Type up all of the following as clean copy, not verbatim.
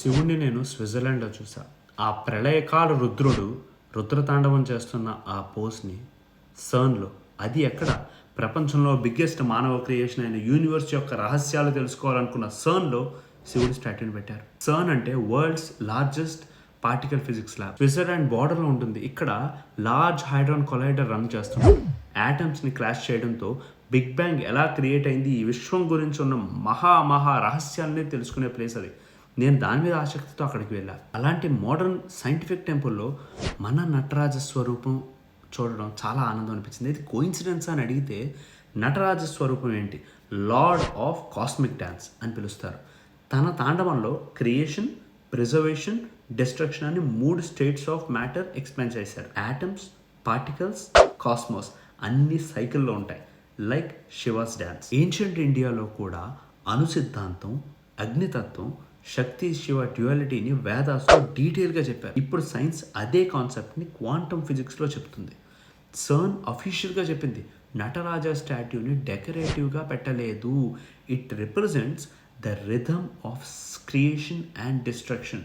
శివుణ్ణి నేను స్విట్జర్లాండ్లో చూసా. ఆ ప్రళయకాల రుద్రుడు రుద్రతాండవం చేస్తున్న ఆ పోస్ని సర్న్లో, అది ఎక్కడ, ప్రపంచంలో బిగ్గెస్ట్ మానవ క్రియేషన్ అయిన యూనివర్స్ యొక్క రహస్యాలు తెలుసుకోవాలనుకున్న సర్న్లో శివుడి స్టాట్యూని పెట్టారు. సర్న్ అంటే world's largest particle physics lab. Switzerland బార్డర్లో ఉంటుంది. ఇక్కడ లార్జ్ హైడ్రాన్ కొలైడర్ రన్ చేస్తున్నారు. యాటమ్స్ని క్లాష్ చేయడంతో బిగ్ బ్యాంగ్ ఎలా క్రియేట్ అయింది, ఈ విశ్వం గురించి ఉన్న మహా రహస్యాలని తెలుసుకునే ప్లేస్ అది. నేను దాని మీద ఆసక్తితో అక్కడికి వెళ్ళాను. అలాంటి మోడర్న్ సైంటిఫిక్ టెంపుల్లో మన నటరాజ స్వరూపం చూడడం చాలా ఆనందం అనిపించింది. ఇది కోయిన్సిడెన్స్ అని అడిగితే, నటరాజ స్వరూపం ఏంటి, లార్డ్ ఆఫ్ కాస్మిక్ డ్యాన్స్ అని పిలుస్తారు. తన తాండవంలో క్రియేషన్, ప్రిజర్వేషన్, డిస్ట్రక్షన్ అని 3 స్టేట్స్ ఆఫ్ మ్యాటర్ ఎక్స్ప్లెయిన్ చేశారు. యాటమ్స్, పార్టికల్స్, కాస్మోస్ అన్ని సైకిల్లో ఉంటాయి, లైక్ శివాస్ డ్యాన్స్. ఏన్షియంట్ ఇండియాలో కూడా అణు సిద్ధాంతం, అగ్నితత్వం, శక్తి శివ డ్యుయాలిటీని వేదాస్లో డీటెయిల్గా చెప్పారు. ఇప్పుడు సైన్స్ అదే కాన్సెప్ట్ని క్వాంటమ్ ఫిజిక్స్లో చెప్తుంది. సర్న్ అఫీషియల్గా చెప్పింది, నటరాజ స్టాట్యూని డెకరేటివ్గా పెట్టలేదు, it represents the rhythm of creation and destruction,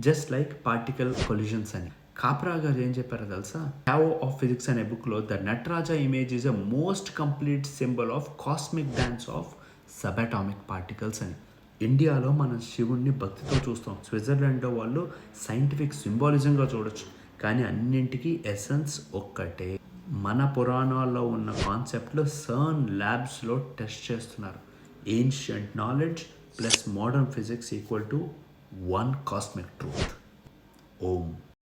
just like particle collisions అని. కాప్రా గారు ఏం చెప్పారో తెలుసా? టావో ఆఫ్ ఫిజిక్స్ అనే బుక్లో the Nataraja image is a most complete symbol of cosmic dance of subatomic particles అని. ఇండియాలో మనం శివుణ్ణి భక్తితో చూస్తాం. స్విట్జర్లాండ్లో వాళ్ళు సైంటిఫిక్ సింబాలిజంగా చూడొచ్చు. కానీ అన్నింటికీ ఎసెన్స్ ఒక్కటే. మన పురాణాల్లో ఉన్న కాన్సెప్ట్లో సర్న్ ల్యాబ్స్లో టెస్ట్ చేస్తున్నారు. Ancient knowledge plus modern physics equal to one cosmic truth. Om.